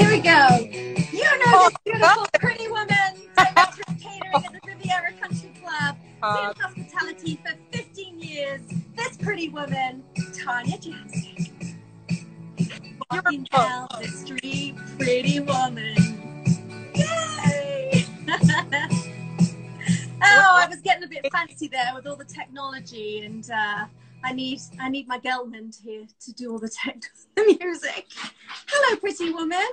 Here we go. You know this beautiful, pretty woman, director of catering at the Riviera Country Club, in hospitality for 15 years. This pretty woman, Tanja Janic. Walking down the street, pretty woman. Yay! Oh, I was getting a bit fancy there with all the technology, and I need my Gelman here to do all the music. Hello, pretty woman.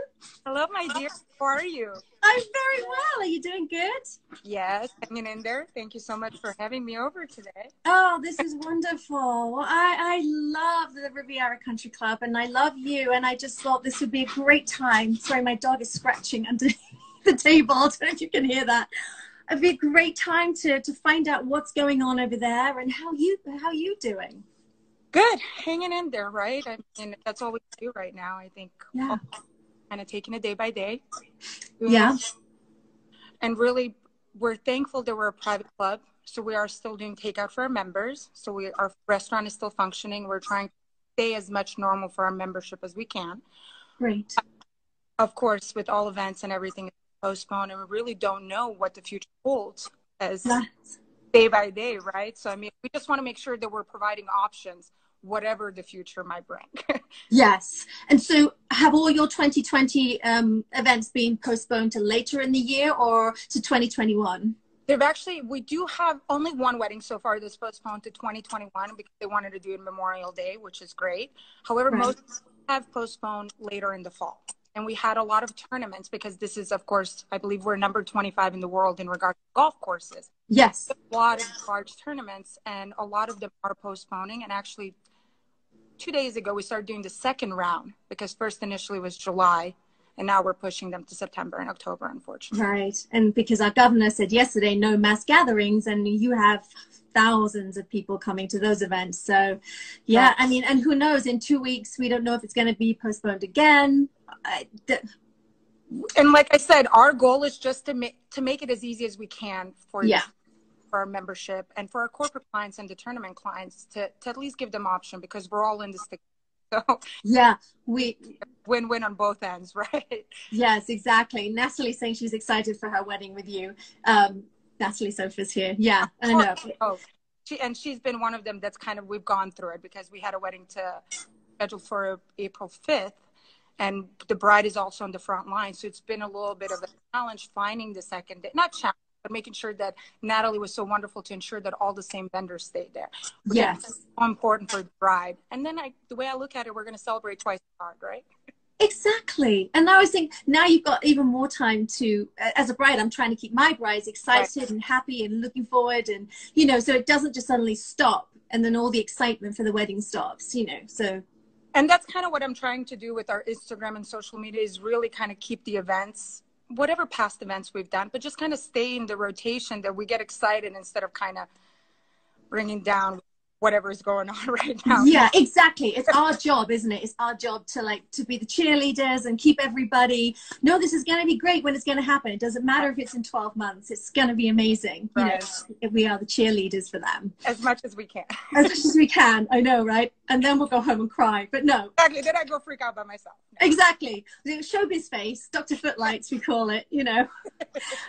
Hello, my dear. How are you? I'm very well. Are you doing good? Yes, hanging in there. Thank you so much for having me over today. Oh, this is wonderful. Well, I love the Riviera Country Club, and I love you, and I just thought this would be a great time. Sorry, my dog is scratching under the table. I don't know if you can hear that. It'd be a great time to find out what's going on over there and how you doing. Good, hanging in there, right? I mean, that's all we can do right now. I think, yeah, kind of taking it day by day. Yeah, and really, we're thankful that we're a private club, so we are still doing takeout for our members. So our restaurant is still functioning. We're trying to stay as much normal for our membership as we can. Great. Of course, with all events and everything postponed, and we really don't know what the future holds as day by day, right? So I mean, we just want to make sure that we're providing options, whatever the future might bring. Yes. And so have all your 2020 events been postponed to later in the year or to 2021? We do have only one wedding so far that's postponed to 2021 because they wanted to do it Memorial Day, which is great. However, most have postponed later in the fall. And we had a lot of tournaments because this is, of course, I believe we're number 25 in the world in regard to golf courses. Yes. A lot of large tournaments, and a lot of them are postponing. And actually, 2 days ago, we started doing the second round because first initially was July, and now we're pushing them to September and October, unfortunately. Right. And because our governor said yesterday, no mass gatherings, and you have thousands of people coming to those events. So, yeah, I mean, and who knows, in 2 weeks, we don't know if it's going to be postponed again. And like I said, our goal is just to make it as easy as we can for our membership and for our corporate clients and the tournament clients to at least give them option, because we're all in this together. So yeah, we win-win on both ends, right? Yes, exactly. Natalie's saying she's excited for her wedding with you. Natalie Sofa's here. Yeah, I know. Oh, she's been one of them that's kind of, we've gone through it because we had a wedding scheduled for April 5th. And the bride is also on the front line. So it's been a little bit of a challenge finding the second day. Not challenge, but making sure that Natalie was so wonderful to ensure that all the same vendors stayed there. Yes. It's so important for the bride. And then the way I look at it, we're going to celebrate twice as hard, right? Exactly. And now I think now you've got even more time to, as a bride, I'm trying to keep my brides excited and happy and looking forward. And, you know, so it doesn't just suddenly stop and then all the excitement for the wedding stops, you know, so. And that's kind of what I'm trying to do with our Instagram and social media, is really kind of keep the events, whatever past events we've done, but just kind of stay in the rotation that we get excited instead of kind of bringing down whatever is going on right now. Yeah, exactly. It's our job, isn't it? It's our job to be the cheerleaders and keep everybody, no, this is going to be great when it's going to happen. It doesn't matter if it's in 12 months. It's going to be amazing. You know, if we are the cheerleaders for them. As much as we can. As much as we can. I know, right? And then we'll go home and cry. But no. Exactly. Then I go freak out by myself. No. Exactly. Showbiz face, Dr. Footlights, we call it, you know.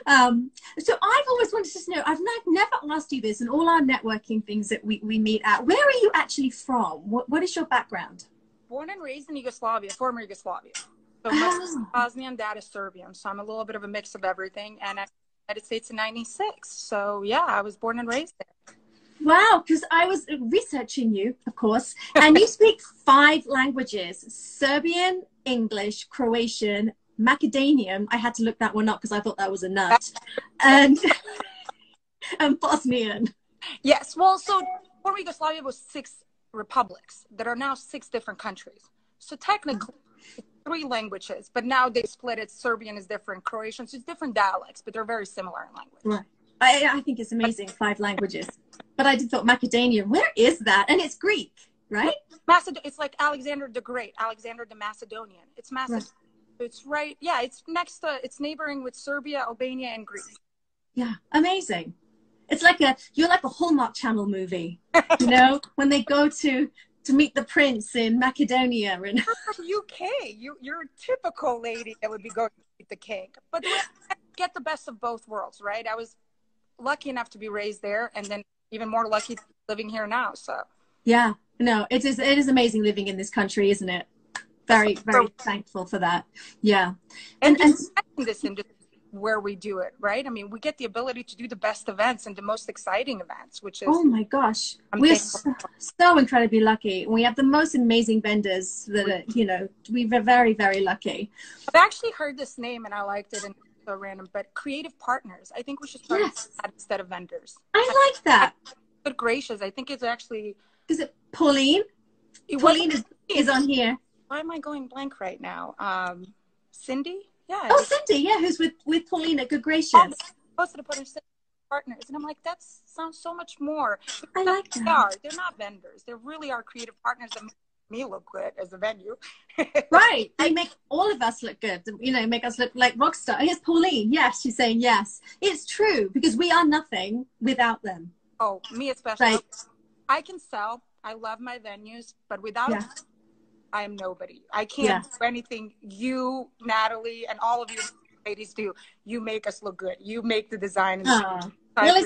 So I've always wanted to know, I've never asked you this in all our networking things that we meet at. Where are you actually from? What is your background? Born and raised in Yugoslavia, former Yugoslavia. So my Bosnian, dad is Serbian. So I'm a little bit of a mix of everything. And I United States in 96. So yeah, I was born and raised there. Wow, because I was researching you, of course, and you speak 5 languages: Serbian, English, Croatian, Macedonian. I had to look that one up because I thought that was a nut. And Bosnian. Yes, well, so former Yugoslavia was 6 republics that are now 6 different countries. So technically, 3 languages, but now they split it. Serbian is different, Croatian, so it's different dialects, but they're very similar in language. Right. I think it's amazing, 5 languages. But I just thought Macedonian, where is that? And it's Greek, right? It's like Alexander the Great, Alexander the Macedonian. It's Macedonian. Right. It's right. Yeah, it's it's neighboring with Serbia, Albania, and Greece. Yeah, amazing. It's like you're like a Hallmark Channel movie, you know, when they go to to meet the prince in Macedonia. And you're from UK. You're a typical lady that would be going to meet the king. But I get the best of both worlds, right? I was lucky enough to be raised there, and then even more lucky living here now. So yeah, no, it is amazing living in this country, isn't it? Very, very thankful for that. Yeah. And in this industry where we do it, right? I mean, we get the ability to do the best events and the most exciting events, which is, oh my gosh, we're so incredibly lucky. We have the most amazing vendors that are, you know, we're very, very lucky. I've actually heard this name and I liked it, and it's so random, but creative partners. I think we should start that instead of vendors. I like that. Good gracious. I think it's actually, is it Pauline? Pauline is on here. Why am I going blank right now? Cindy? Yeah. Oh, Cindy, yeah, who's with Pauline at Good Gracious. Supposed to put her partners, and I'm like, that sounds so much more. I like that. They're not vendors. They really are creative partners that make me look good as a venue. Right. They make all of us look good. You know, make us look like rock star. Here's Pauline. Yes, she's saying yes. It's true because we are nothing without them. Oh, me especially. Right. I can sell. I love my venues, but without them, I am nobody. I can't do anything you, Natalie, and all of you ladies do. You make us look good. You make the design. Well,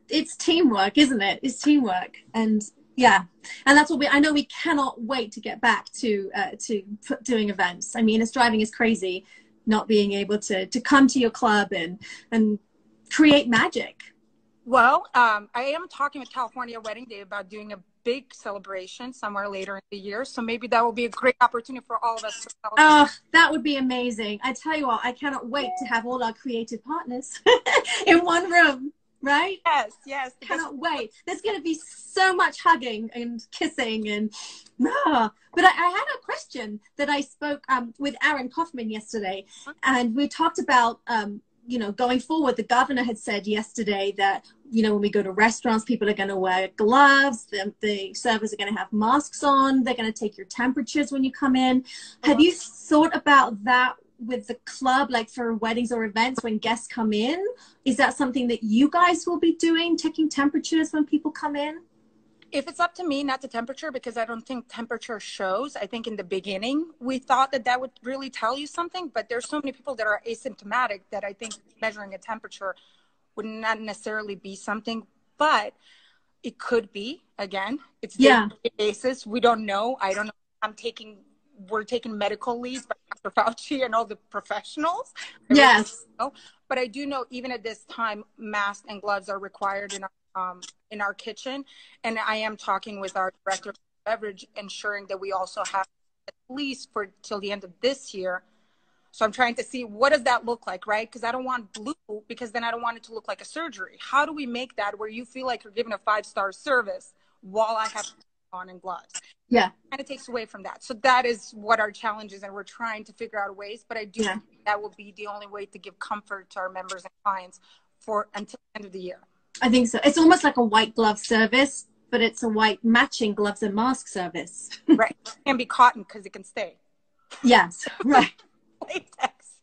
it's teamwork, isn't it? It's teamwork, and yeah, and that's what I know. We cannot wait to get back to doing events. I mean, it's driving us crazy not being able to come to your club and create magic. Well, I am talking with California Wedding Day about doing a big celebration somewhere later in the year. So maybe that will be a great opportunity for all of us to celebrate. Oh, that would be amazing. I tell you what, I cannot wait to have all our creative partners in one room, right? Yes. Cannot wait. There's going to be so much hugging and kissing and But I had a question that I spoke with Aaron Kaufman yesterday, and we talked about you know, going forward. The governor had said yesterday that, you know, when we go to restaurants, people are going to wear gloves. The servers are going to have masks on. They're going to take your temperatures when you come in. Have you thought about that with the club, like for weddings or events when guests come in? Is that something that you guys will be doing, taking temperatures when people come in? If it's up to me, not the temperature, because I don't think temperature shows. I think in the beginning, we thought that would really tell you something, but there's so many people that are asymptomatic that I think measuring a temperature would not necessarily be something, but it could be. Again, it's day-to-day basis. We don't know. I don't know. We're taking medical leads by Dr. Fauci and all the professionals. Yes. But I do know even at this time, masks and gloves are required in our kitchen. And I am talking with our director of beverage, ensuring that we also have at least till the end of this year. So I'm trying to see, what does that look like, right? Because I don't want blue, because then I don't want it to look like a surgery. How do we make that where you feel like you're giving a 5-star service while I have on and gloves? Yeah. And it takes away from that. So that is what our challenge is, and we're trying to figure out ways, but I do think that will be the only way to give comfort to our members and clients until the end of the year. I think so. It's almost like a white glove service, but it's a white matching gloves and mask service. Right. It can be cotton because it can stay. Yes, right. Latex.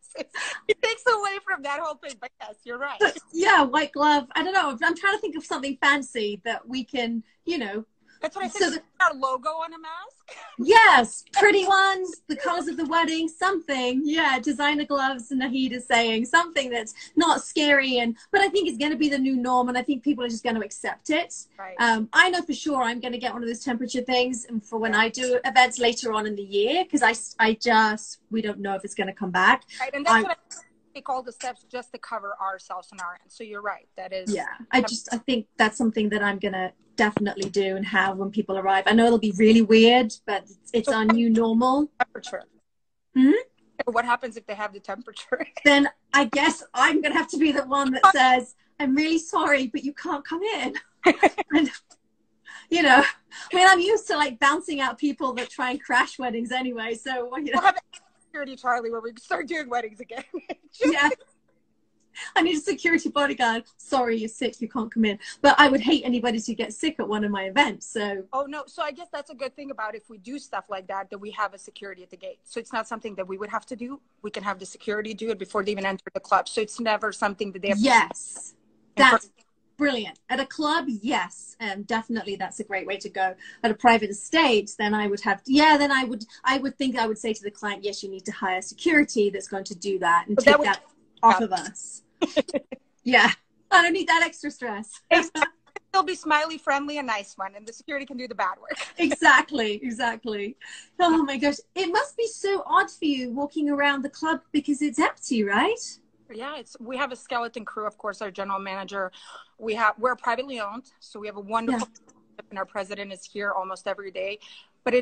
It takes away from that whole thing, but yes, you're right. Yeah, white glove. I don't know. I'm trying to think of something fancy that we can, you know. That's what I said. So our logo on a mask? Yes, pretty ones, the colors of the wedding, something. Yeah, designer gloves, and Nahid is saying something that's not scary, but I think it's going to be the new norm, and I think people are just going to accept it. Right. I know for sure I'm going to get one of those temperature things, and for when I do events later on in the year, because we don't know if it's going to come back. Right, and that's what I take all the steps just to cover ourselves on our end. So you're right. That is. Yeah, I think that's something that I'm going to definitely do and have when people arrive. I know it'll be really weird, but it's our new normal. Temperature. What happens if they have the temperature? Then I guess I'm going to have to be the one that says, I'm really sorry, but you can't come in. And, you know, I mean, I'm used to like bouncing out people that try and crash weddings anyway. So, you know. We'll have security, Charlie, when we start doing weddings again. Yeah. I need a security bodyguard. Sorry, you're sick. You can't come in. But I would hate anybody to get sick at one of my events. So. Oh, no. So I guess that's a good thing about if we do stuff like that, that we have a security at the gate. So it's not something that we would have to do. We can have the security do it before they even enter the club. So it's never something that they have Yes. That's brilliant. At a club, yes, definitely that's a great way to go. At a private estate, then I would have, then I would think I would say to the client, yes, you need to hire security that's going to do that and take that off of us. Yeah, I don't need that extra stress. Still be smiley, friendly, and nice one, and the security can do the bad work. Exactly. Oh my gosh, it must be so odd for you walking around the club because it's empty, right? Yeah, we have a skeleton crew, of course, our general manager. We're privately owned, so we have a wonderful and our president is here almost every day. But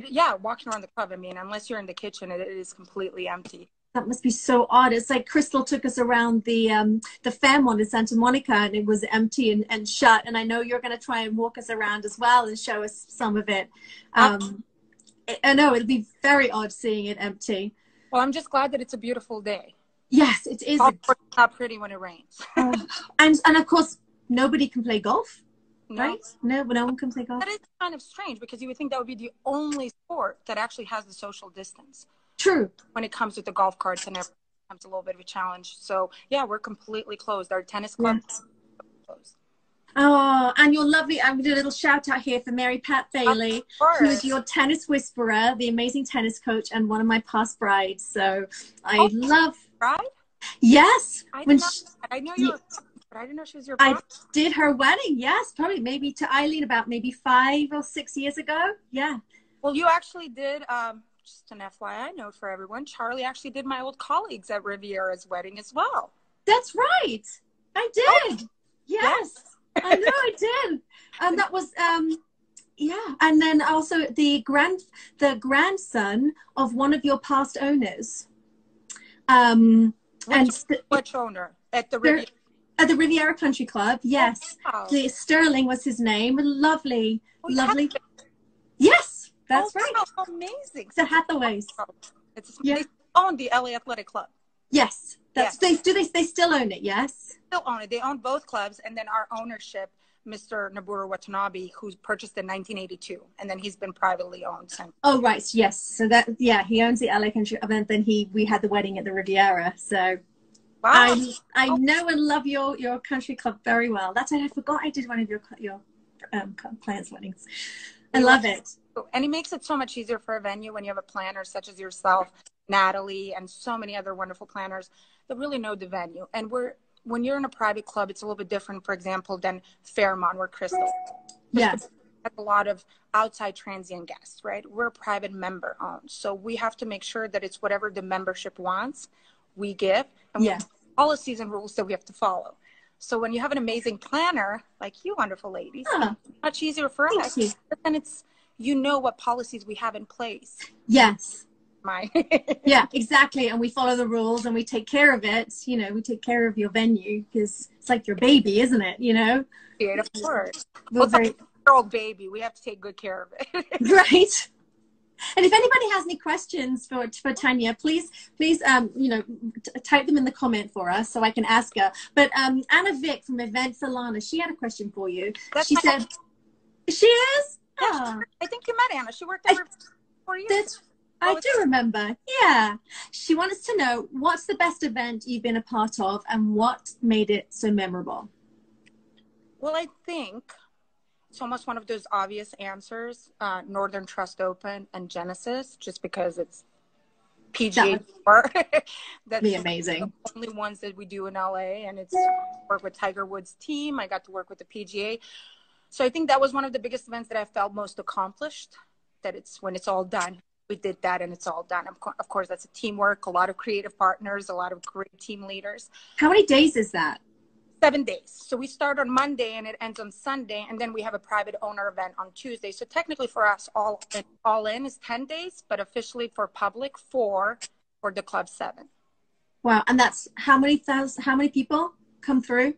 walking around the club, I mean, unless you're in the kitchen, it is completely empty. That must be so odd. It's like Crystal took us around the Fairmont in Santa Monica, and it was empty and shut. And I know you're going to try and walk us around as well and show us some of it. I know it'll be very odd seeing it empty. Well, I'm just glad that it's a beautiful day. Yes, it is. It's not pretty when it rains. And of course, nobody can play golf, right? No one can play golf. That is kind of strange because you would think that would be the only sport that actually has the social distance. True. When it comes with the golf carts and everything, it becomes a little bit of a challenge. So, yeah, we're completely closed. Our tennis club is closed. Oh, and you're lovely. I'm going to do a little shout out here for Mary Pat Bailey, who is your tennis whisperer, the amazing tennis coach, and one of my past brides. So I love. Bride? Yes. I know you were, but I didn't know she was your bride. I did her wedding. Yes, probably maybe to Eileen about maybe 5 or 6 years ago. Yeah. Well, you actually did. Just an FYI note for everyone. Charlie actually did my old colleagues at Riviera's wedding as well. That's right. I did. Oh, yes. I know I did. And that was, and then also the grandson of one of your past owners. Which owner? At the Riviera? At the Riviera Country Club, yes. Wow. Sterling was his name. Lovely. Yes, that's right. How amazing. The Hathaways. They own the LA Athletic Club. Yes. They still own it, yes? Still own it. They own both clubs, and then our ownership, Mr. Naburu Watanabe, who's purchased in 1982, and then he's been privately owned since. Oh, right, yes. So he owns the LA Country event, then we had the wedding at the Riviera, so wow. I know and love your country club very well. That's why I forgot I did one of your clients' weddings. I love it. And it makes it so much easier for a venue when you have a planner such as yourself, Natalie, and so many other wonderful planners that really know the venue. And when you're in a private club, it's a little bit different, for example, than Fairmont or Crystal. Yes. A lot of outside transient guests, right? We're private member owned. So we have to make sure that it's whatever the membership wants, we give. And we have policies and rules that we have to follow. So when you have an amazing planner, like you wonderful ladies, it's much easier for us. But then what policies we have in place. Yes. Yeah, exactly. And we follow the rules and we take care of it. We take care of your venue because it's like your baby, isn't it? Yeah, of course. Well, it's like a year-old baby. We have to take good care of it. Right. And if anybody has any questions for Tanja, please, type them in the comment for us so I can ask her. But Anna Vick from Event Solana, she had a question for you. She said, she is? Yeah, I think you met Anna. She worked there for 4 years. I do remember. Yeah. She wants to know, what's the best event you've been a part of and what made it so memorable? Well, I think it's almost one of those obvious answers, Northern Trust Open and Genesis, just because it's PGA Tour. That's be amazing. The only ones that we do in LA, and it's work with Tiger Woods' team. I got to work with the PGA. So I think that was one of the biggest events that I felt most accomplished, that it's when it's all done. We did that and it's all done. Of course, that's a teamwork, a lot of creative partners, a lot of great team leaders. How many days is that? 7 days. So we start on Monday and it ends on Sunday. And then we have a private owner event on Tuesday. So technically for us, all in is 10 days, but officially for public, 4 for the club 7. Wow. And that's how many people come through?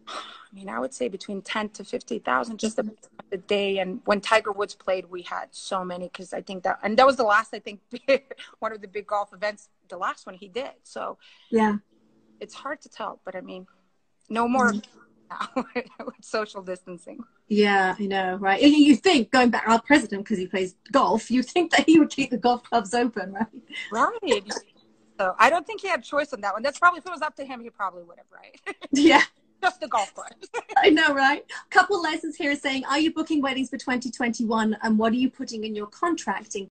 I mean, I would say between 10 to 50,000 just the day. And when Tiger Woods played, we had so many because I think that was the last, I think, one of the big golf events, the last one he did. So yeah, it's hard to tell, but I mean, no more now with social distancing. Yeah, I know, right? You think, going back, our president, because he plays golf, you think that he would keep the golf clubs open, right? Right. So I don't think he had choice on that one. That's probably, if it was up to him, he probably would have, right? Yeah. just the golf course. I know, right? Couple lessons here saying, are you booking weddings for 2021? And what are you putting in your contracting?